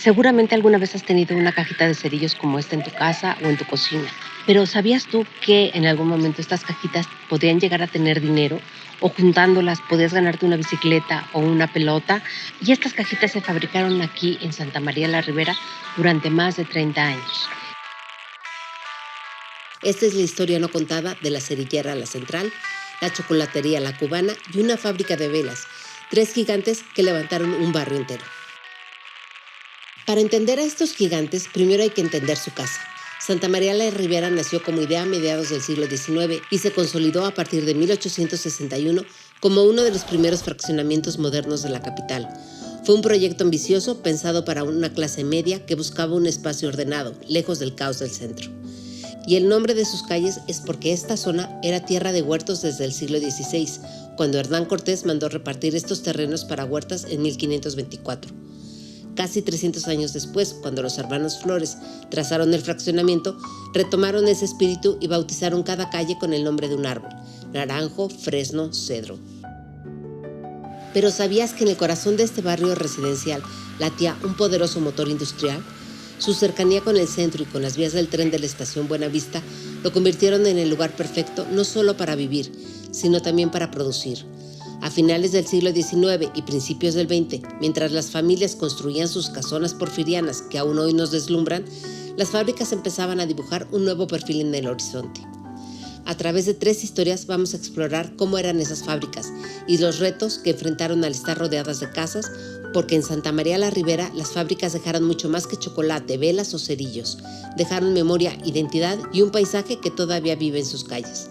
Seguramente alguna vez has tenido una cajita de cerillos como esta en tu casa o en tu cocina, pero ¿sabías tú que en algún momento estas cajitas podían llegar a tener dinero o juntándolas podías ganarte una bicicleta o una pelota? Y estas cajitas se fabricaron aquí en Santa María la Ribera durante más de 30 años. Esta es la historia no contada de la cerillera La Central, la chocolatería La Cubana y una fábrica de velas, tres gigantes que levantaron un barrio entero. Para entender a estos gigantes, primero hay que entender su casa. Santa María la Ribera nació como idea a mediados del siglo XIX y se consolidó a partir de 1861 como uno de los primeros fraccionamientos modernos de la capital. Fue un proyecto ambicioso pensado para una clase media que buscaba un espacio ordenado, lejos del caos del centro. Y el nombre de sus calles es porque esta zona era tierra de huertos desde el siglo XVI, cuando Hernán Cortés mandó repartir estos terrenos para huertas en 1524. Casi 300 años después, cuando los hermanos Flores trazaron el fraccionamiento, retomaron ese espíritu y bautizaron cada calle con el nombre de un árbol: naranjo, fresno, cedro. Pero ¿sabías que en el corazón de este barrio residencial latía un poderoso motor industrial? Su cercanía con el centro y con las vías del tren de la estación Buenavista lo convirtieron en el lugar perfecto no solo para vivir, sino también para producir. A finales del siglo XIX y principios del XX, mientras las familias construían sus casonas porfirianas que aún hoy nos deslumbran, las fábricas empezaban a dibujar un nuevo perfil en el horizonte. A través de 3 historias vamos a explorar cómo eran esas fábricas y los retos que enfrentaron al estar rodeadas de casas, porque en Santa María la Ribera las fábricas dejaron mucho más que chocolate, velas o cerillos. Dejaron memoria, identidad y un paisaje que todavía vive en sus calles.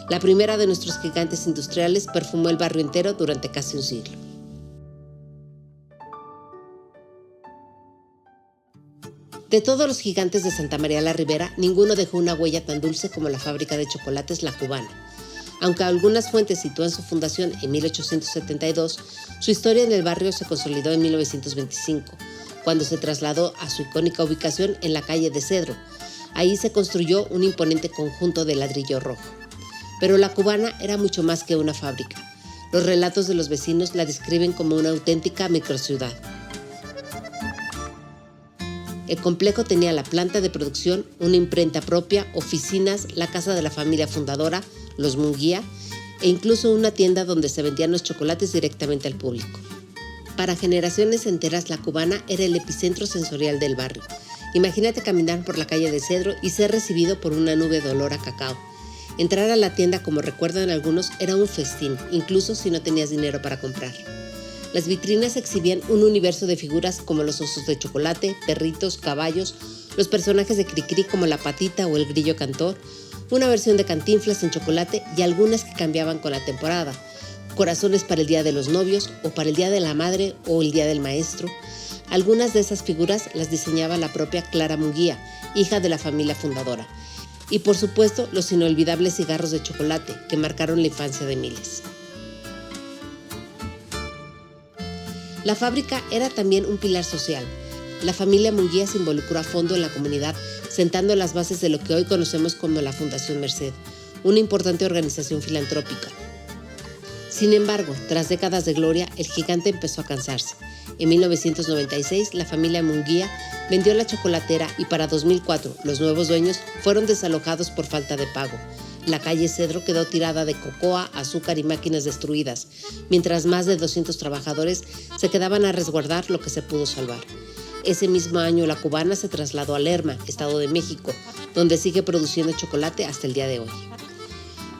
La primera de nuestros gigantes industriales perfumó el barrio entero durante casi un siglo. De todos los gigantes de Santa María la Ribera, ninguno dejó una huella tan dulce como la fábrica de chocolates La Cubana. Aunque algunas fuentes sitúan su fundación en 1872, su historia en el barrio se consolidó en 1925, cuando se trasladó a su icónica ubicación en la calle de Cedro. Ahí se construyó un imponente conjunto de ladrillo rojo. Pero La Cubana era mucho más que una fábrica. Los relatos de los vecinos la describen como una auténtica microciudad. El complejo tenía la planta de producción, una imprenta propia, oficinas, la casa de la familia fundadora, los Munguía, e incluso una tienda donde se vendían los chocolates directamente al público. Para generaciones enteras, La Cubana era el epicentro sensorial del barrio. Imagínate caminar por la calle de Cedro y ser recibido por una nube de olor a cacao. Entrar a la tienda, como recuerdan algunos, era un festín, incluso si no tenías dinero para comprar. Las vitrinas exhibían un universo de figuras como los osos de chocolate, perritos, caballos, los personajes de Cricri como la patita o el grillo cantor, una versión de Cantinflas en chocolate y algunas que cambiaban con la temporada, corazones para el día de los novios o para el día de la madre o el día del maestro. Algunas de esas figuras las diseñaba la propia Clara Munguía, hija de la familia fundadora. Y por supuesto, los inolvidables cigarros de chocolate que marcaron la infancia de miles. La fábrica era también un pilar social. La familia Munguía se involucró a fondo en la comunidad, sentando las bases de lo que hoy conocemos como la Fundación Merced, una importante organización filantrópica. Sin embargo, tras décadas de gloria, el gigante empezó a cansarse. En 1996, la familia Munguía vendió la chocolatera y para 2004, los nuevos dueños fueron desalojados por falta de pago. La calle Cedro quedó tirada de cocoa, azúcar y máquinas destruidas, mientras más de 200 trabajadores se quedaban a resguardar lo que se pudo salvar. Ese mismo año, La Cubana se trasladó a Lerma, Estado de México, donde sigue produciendo chocolate hasta el día de hoy.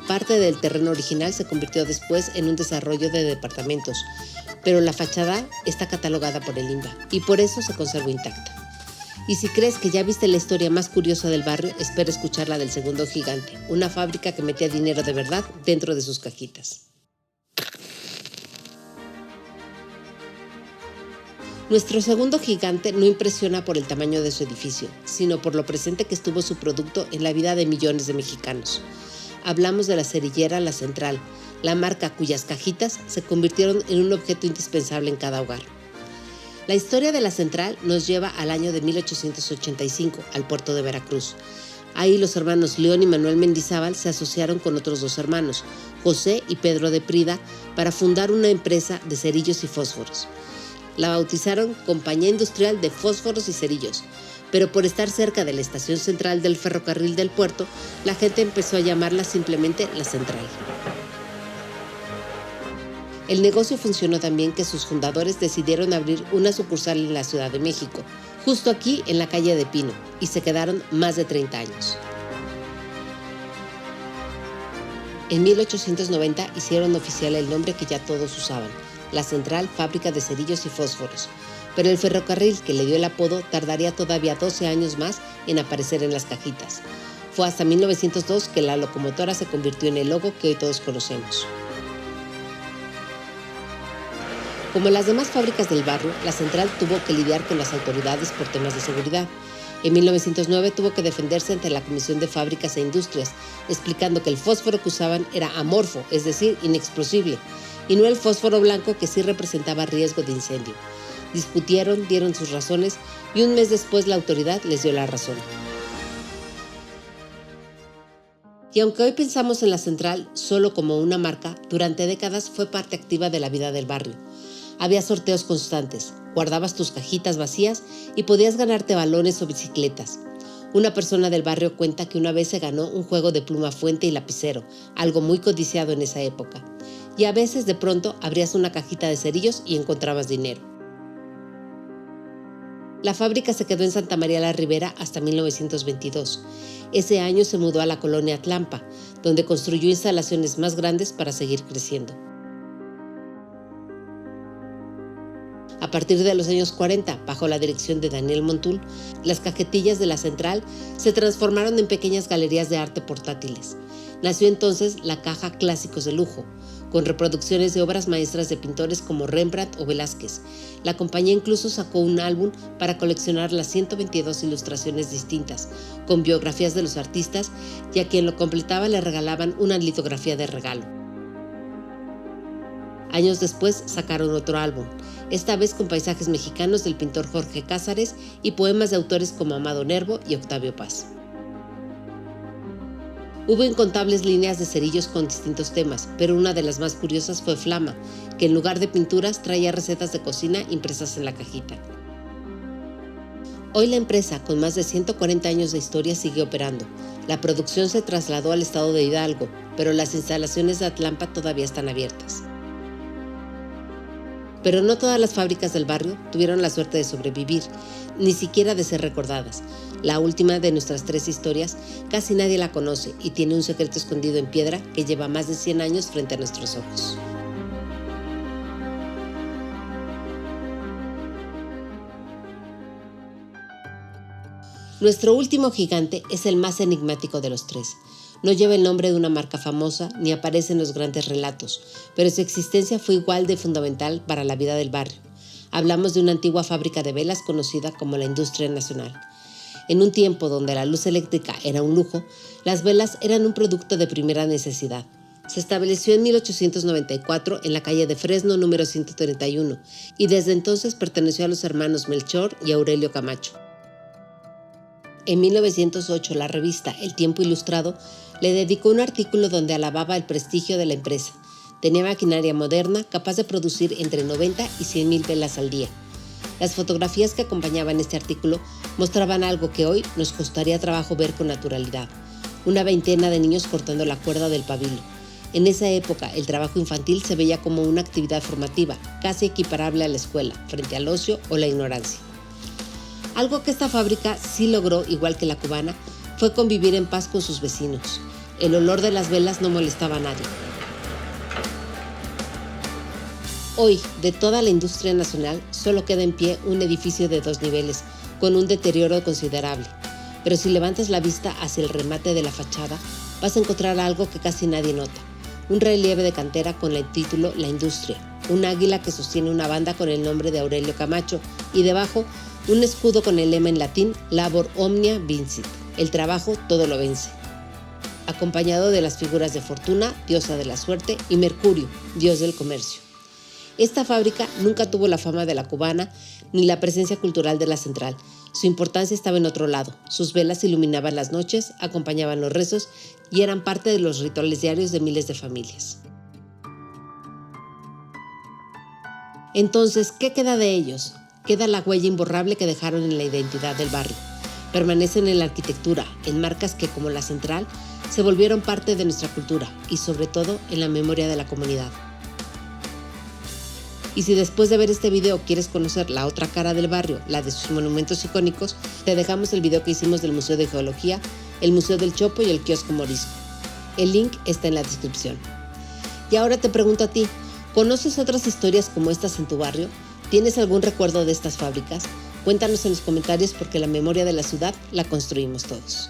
Parte del terreno original se convirtió después en un desarrollo de departamentos, pero la fachada está catalogada por el INBA y por eso se conservó intacta. Y si crees que ya viste la historia más curiosa del barrio, espera escuchar la del segundo gigante, una fábrica que metía dinero de verdad dentro de sus cajitas. Nuestro segundo gigante no impresiona por el tamaño de su edificio, sino por lo presente que estuvo su producto en la vida de millones de mexicanos. Hablamos de la cerillera La Central, la marca cuyas cajitas se convirtieron en un objeto indispensable en cada hogar. La historia de La Central nos lleva al año de 1885, al puerto de Veracruz. Ahí los hermanos León y Manuel Mendizábal se asociaron con otros 2 hermanos, José y Pedro de Prida, para fundar una empresa de cerillos y fósforos. La bautizaron Compañía Industrial de Fósforos y Cerillos, pero por estar cerca de la estación central del ferrocarril del puerto, la gente empezó a llamarla simplemente La Central. El negocio funcionó tan bien que sus fundadores decidieron abrir una sucursal en la Ciudad de México, justo aquí en la calle de Pino, y se quedaron más de 30 años. En 1890 hicieron oficial el nombre que ya todos usaban, La Central Fábrica de Cerillos y Fósforos, pero el ferrocarril que le dio el apodo tardaría todavía 12 años más en aparecer en las cajitas. Fue hasta 1902 que la locomotora se convirtió en el logo que hoy todos conocemos. Como las demás fábricas del barrio, la Central tuvo que lidiar con las autoridades por temas de seguridad. En 1909 tuvo que defenderse ante la Comisión de Fábricas e Industrias, explicando que el fósforo que usaban era amorfo, es decir, inexplosible, y no el fósforo blanco que sí representaba riesgo de incendio. Discutieron, dieron sus razones y un mes después la autoridad les dio la razón. Y aunque hoy pensamos en la Central solo como una marca, durante décadas fue parte activa de la vida del barrio. Había sorteos constantes, guardabas tus cajitas vacías y podías ganarte balones o bicicletas. Una persona del barrio cuenta que una vez se ganó un juego de pluma fuente y lapicero, algo muy codiciado en esa época. Y a veces de pronto abrías una cajita de cerillos y encontrabas dinero. La fábrica se quedó en Santa María la Ribera hasta 1922. Ese año se mudó a la colonia Atlampa, donde construyó instalaciones más grandes para seguir creciendo. A partir de los años 40, bajo la dirección de Daniel Montul, las cajetillas de la Central se transformaron en pequeñas galerías de arte portátiles. Nació entonces la Caja Clásicos de Lujo, con reproducciones de obras maestras de pintores como Rembrandt o Velázquez. La compañía incluso sacó un álbum para coleccionar las 122 ilustraciones distintas, con biografías de los artistas, y a quien lo completaba le regalaban una litografía de regalo. Años después sacaron otro álbum, esta vez con paisajes mexicanos del pintor Jorge Cázares y poemas de autores como Amado Nervo y Octavio Paz. Hubo incontables líneas de cerillos con distintos temas, pero una de las más curiosas fue Flama, que en lugar de pinturas traía recetas de cocina impresas en la cajita. Hoy la empresa, con más de 140 años de historia, sigue operando. La producción se trasladó al estado de Hidalgo, pero las instalaciones de Atlampa todavía están abiertas. Pero no todas las fábricas del barrio tuvieron la suerte de sobrevivir, ni siquiera de ser recordadas. La última de nuestras 3 historias casi nadie la conoce y tiene un secreto escondido en piedra que lleva más de 100 años frente a nuestros ojos. Nuestro último gigante es el más enigmático de los 3. No lleva el nombre de una marca famosa ni aparece en los grandes relatos, pero su existencia fue igual de fundamental para la vida del barrio. Hablamos de una antigua fábrica de velas conocida como la Industria Nacional. En un tiempo donde la luz eléctrica era un lujo, las velas eran un producto de primera necesidad. Se estableció en 1894 en la calle de Fresno número 131 y desde entonces perteneció a los hermanos Melchor y Aurelio Camacho. En 1908 la revista El Tiempo Ilustrado le dedicó un artículo donde alababa el prestigio de la empresa. Tenía maquinaria moderna capaz de producir entre 90 y 100,000 velas al día. Las fotografías que acompañaban este artículo mostraban algo que hoy nos costaría trabajo ver con naturalidad: una veintena de niños cortando la cuerda del pabilo. En esa época, el trabajo infantil se veía como una actividad formativa, casi equiparable a la escuela, frente al ocio o la ignorancia. Algo que esta fábrica sí logró, igual que la cubana, fue convivir en paz con sus vecinos. El olor de las velas no molestaba a nadie. Hoy, de toda la industria nacional, solo queda en pie un edificio de 2 niveles, con un deterioro considerable. Pero si levantas la vista hacia el remate de la fachada, vas a encontrar algo que casi nadie nota: un relieve de cantera con el título La Industria, un águila que sostiene una banda con el nombre de Aurelio Camacho y debajo un escudo con el lema en latín Labor Omnia Vincit, el trabajo todo lo vence, acompañado de las figuras de Fortuna, diosa de la suerte, y Mercurio, dios del comercio. Esta fábrica nunca tuvo la fama de la cubana ni la presencia cultural de la Central. Su importancia estaba en otro lado. Sus velas iluminaban las noches, acompañaban los rezos y eran parte de los rituales diarios de miles de familias. Entonces, ¿qué queda de ellos? Queda la huella imborrable que dejaron en la identidad del barrio. Permanecen en la arquitectura, en marcas que, como la Central, se volvieron parte de nuestra cultura y, sobre todo, en la memoria de la comunidad. Y si después de ver este video quieres conocer la otra cara del barrio, la de sus monumentos icónicos, te dejamos el video que hicimos del Museo de Geología, el Museo del Chopo y el Kiosco Morisco. El link está en la descripción. Y ahora te pregunto a ti, ¿conoces otras historias como estas en tu barrio? ¿Tienes algún recuerdo de estas fábricas? Cuéntanos en los comentarios porque la memoria de la ciudad la construimos todos.